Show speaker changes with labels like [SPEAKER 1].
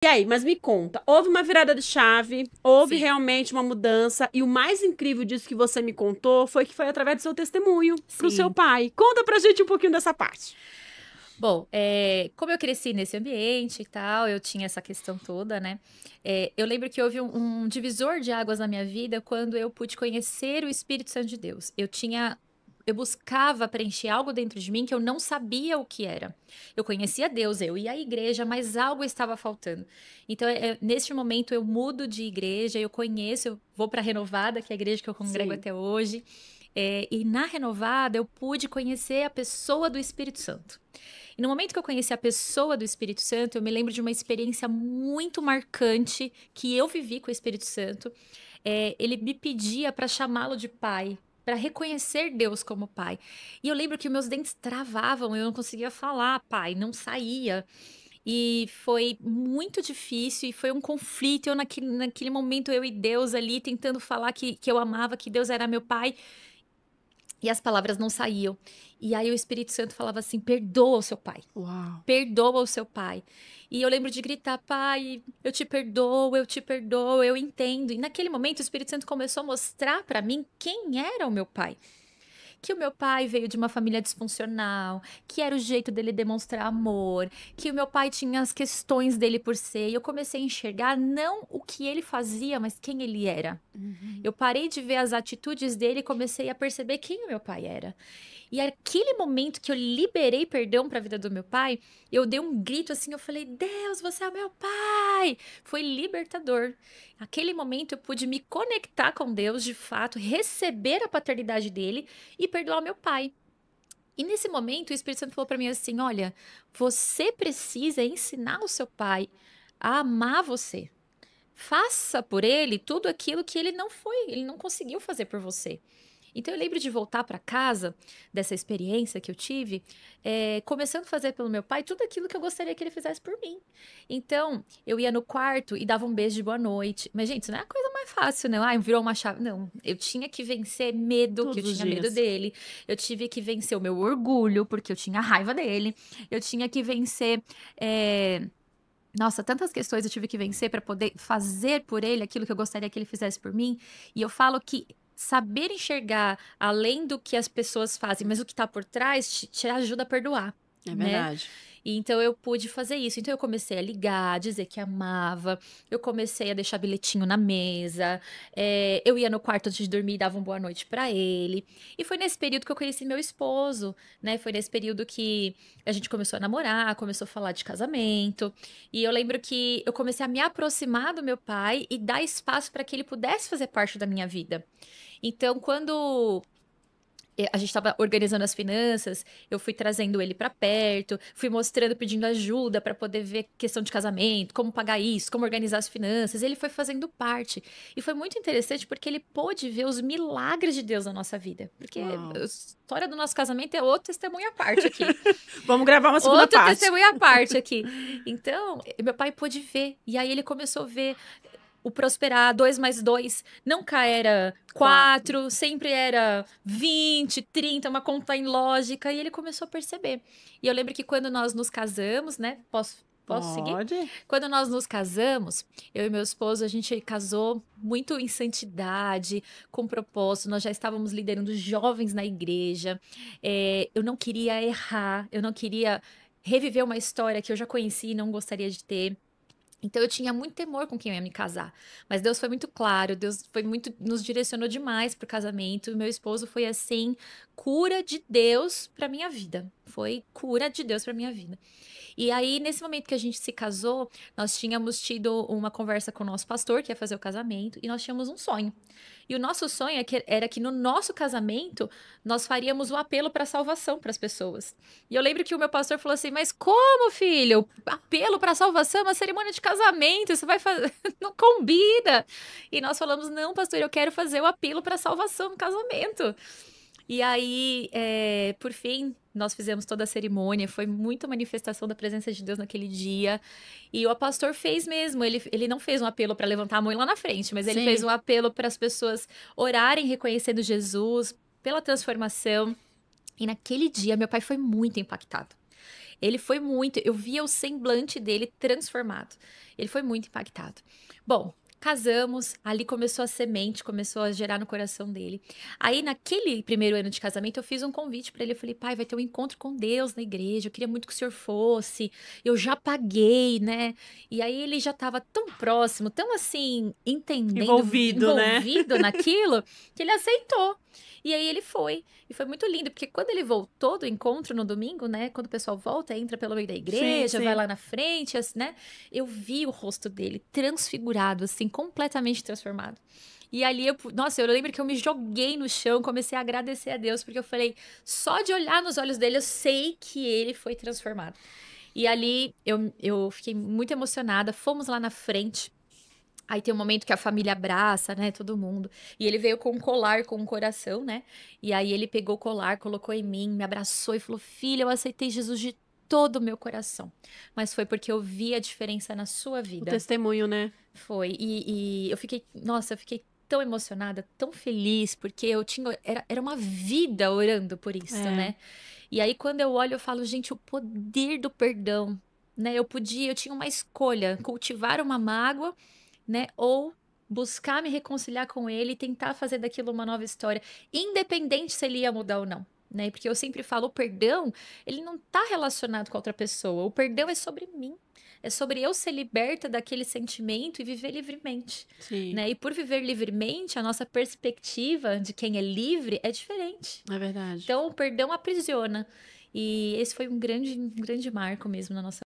[SPEAKER 1] E aí, mas me conta, houve uma virada de chave, houve
[SPEAKER 2] Sim.
[SPEAKER 1] realmente uma mudança, e o mais incrível disso que você me contou foi que foi através do seu testemunho pro seu
[SPEAKER 2] Sim.
[SPEAKER 1] pai. Conta pra gente um pouquinho dessa parte.
[SPEAKER 2] Bom, como eu cresci nesse ambiente e tal, eu tinha essa questão toda, né? Eu lembro que houve um divisor de águas na minha vida quando eu pude conhecer o Espírito Santo de Deus. Eu buscava preencher algo dentro de mim que eu não sabia o que era. Eu conhecia Deus, eu ia à igreja, mas algo estava faltando. Então, neste momento, eu mudo de igreja, eu vou para a Renovada, que é a igreja que eu congrego
[SPEAKER 1] Sim.
[SPEAKER 2] até hoje. E na Renovada, eu pude conhecer a pessoa do Espírito Santo. E no momento que eu conheci a pessoa do Espírito Santo, eu me lembro de uma experiência muito marcante que eu vivi com o Espírito Santo. Ele me pedia para chamá-lo de pai, para reconhecer Deus como pai. E eu lembro que meus dentes travavam, eu não conseguia falar, pai, não saía. E foi muito difícil e foi um conflito. Naquele momento, eu e Deus ali tentando falar que eu amava, que Deus era meu pai. E as palavras não saíam. E aí o Espírito Santo falava assim: perdoa o seu pai.
[SPEAKER 1] Uau.
[SPEAKER 2] Perdoa o seu pai. E eu lembro de gritar: pai, eu te perdoo, eu entendo. E naquele momento o Espírito Santo começou a mostrar para mim quem era o meu pai. Que o meu pai veio de uma família disfuncional, que era o jeito dele demonstrar amor, que o meu pai tinha as questões dele por ser. E eu comecei a enxergar não o que ele fazia, mas quem ele era.
[SPEAKER 1] Uhum.
[SPEAKER 2] Eu parei de ver as atitudes dele e comecei a perceber quem o meu pai era. E aquele momento que eu liberei perdão para a vida do meu pai, eu dei um grito assim, eu falei: "Deus, você é meu pai!" Foi libertador. Aquele momento eu pude me conectar com Deus de fato, receber a paternidade dele e perdoar meu pai. E nesse momento o Espírito Santo falou para mim assim: "Olha, você precisa ensinar o seu pai a amar você. Faça por ele tudo aquilo que ele não conseguiu fazer por você." Então eu lembro de voltar para casa dessa experiência que eu tive, começando a fazer pelo meu pai tudo aquilo que eu gostaria que ele fizesse por mim. Então eu ia no quarto e dava um beijo de boa noite. Mas, gente, isso não é a coisa mais fácil, não. Ah, virou uma chave. Não, eu tinha que vencer medo, que eu
[SPEAKER 1] Todos os
[SPEAKER 2] tinha medo
[SPEAKER 1] dias.
[SPEAKER 2] dele. Eu tive que vencer o meu orgulho, porque eu tinha raiva dele. Eu tinha que vencer. Nossa, tantas questões eu tive que vencer para poder fazer por ele aquilo que eu gostaria que ele fizesse por mim. E eu falo que saber enxergar além do que as pessoas fazem, mas o que tá por trás te ajuda a perdoar,
[SPEAKER 1] É
[SPEAKER 2] né?
[SPEAKER 1] verdade.
[SPEAKER 2] E então eu pude fazer isso. Então eu comecei a ligar, dizer que amava, eu comecei a deixar bilhetinho na mesa, eu ia no quarto antes de dormir e dava uma boa noite pra ele. E foi nesse período que eu conheci meu esposo, né? Foi nesse período que a gente começou a namorar, começou a falar de casamento. E eu lembro que eu comecei a me aproximar do meu pai e dar espaço para que ele pudesse fazer parte da minha vida. Então, quando a gente estava organizando as finanças, eu fui trazendo ele para perto, fui mostrando, pedindo ajuda para poder ver questão de casamento, como pagar isso, como organizar as finanças. Ele foi fazendo parte. E foi muito interessante porque ele pôde ver os milagres de Deus na nossa vida. Porque
[SPEAKER 1] Uau.
[SPEAKER 2] a história do nosso casamento é outro testemunho à parte aqui.
[SPEAKER 1] Vamos gravar uma segunda
[SPEAKER 2] Outro
[SPEAKER 1] parte.
[SPEAKER 2] testemunho à parte aqui. Então, meu pai pôde ver. E aí ele começou a ver o prosperar, 2 mais 2 nunca era
[SPEAKER 1] 4.
[SPEAKER 2] 4, sempre era 20, 30, uma conta em lógica, e ele começou a perceber. E eu lembro que quando nós nos casamos, né? Posso seguir?
[SPEAKER 1] Pode.
[SPEAKER 2] Quando nós nos casamos, eu e meu esposo, a gente casou muito em santidade, com propósito, nós já estávamos liderando jovens na igreja. Eu não queria errar, eu não queria reviver uma história que eu já conheci e não gostaria de ter. Então eu tinha muito temor com quem eu ia me casar. Mas Deus foi muito claro, Deus foi muito, nos direcionou demais pro casamento. E meu esposo foi assim, cura de Deus pra minha vida. Foi cura de Deus pra minha vida. E aí, nesse momento que a gente se casou, nós tínhamos tido uma conversa com o nosso pastor, que ia fazer o casamento, e nós tínhamos um sonho. E o nosso sonho era que no nosso casamento nós faríamos o apelo para salvação para as pessoas. E eu lembro que o meu pastor falou assim: "Mas como, filho? Apelo para salvação é uma cerimônia de casamento, você vai fazer, não combina". E nós falamos: "Não, pastor, eu quero fazer o apelo para salvação no casamento". E aí, por fim, nós fizemos toda a cerimônia, foi muita manifestação da presença de Deus naquele dia. E o pastor fez mesmo, ele não fez um apelo para levantar a mão lá na frente, mas ele fez
[SPEAKER 1] Sim.
[SPEAKER 2] um apelo para as pessoas orarem reconhecendo Jesus pela transformação. E naquele dia, meu pai foi muito impactado. Ele foi muito, eu via o semblante dele transformado. Ele foi muito impactado. Bom, casamos, ali começou a semente, começou a gerar no coração dele. Aí, naquele primeiro ano de casamento, eu fiz um convite para ele. Eu falei, pai, vai ter um encontro com Deus na igreja. Eu queria muito que o senhor fosse. Eu já paguei, né? E aí ele já estava tão próximo, tão assim, entendendo, envolvido naquilo, que ele aceitou. E aí ele foi. E foi muito lindo, porque quando ele voltou do encontro no domingo, né? Quando o pessoal volta, entra pelo meio da igreja,
[SPEAKER 1] sim.
[SPEAKER 2] vai lá na frente, né? Eu vi o rosto dele transfigurado, assim, completamente transformado. E ali, nossa, eu lembro que eu me joguei no chão, comecei a agradecer a Deus, porque eu falei, só de olhar nos olhos dele, eu sei que ele foi transformado. E ali, eu fiquei muito emocionada, fomos lá na frente. Aí tem um momento que a família abraça, né, todo mundo. E ele veio com um colar com um coração, né? E aí ele pegou o colar, colocou em mim, me abraçou e falou: filha, eu aceitei Jesus de todo o meu coração. Mas foi porque eu vi a diferença na sua
[SPEAKER 1] O
[SPEAKER 2] vida.
[SPEAKER 1] testemunho, né?
[SPEAKER 2] Foi. E eu fiquei, nossa, eu fiquei tão emocionada, tão feliz, porque eu tinha, era uma vida orando por isso, né? E aí quando eu olho, eu falo, gente, o poder do perdão, né? Eu tinha uma escolha, cultivar uma mágoa, né? Ou buscar me reconciliar com ele e tentar fazer daquilo uma nova história, independente se ele ia mudar ou não, né? Porque eu sempre falo, o perdão, ele não tá relacionado com a outra pessoa. O perdão é sobre mim. É sobre eu ser liberta daquele sentimento e viver livremente,
[SPEAKER 1] Sim.
[SPEAKER 2] né? E por viver livremente, a nossa perspectiva de quem é livre é diferente.
[SPEAKER 1] É verdade.
[SPEAKER 2] Então, o perdão aprisiona. E esse foi um grande marco mesmo na nossa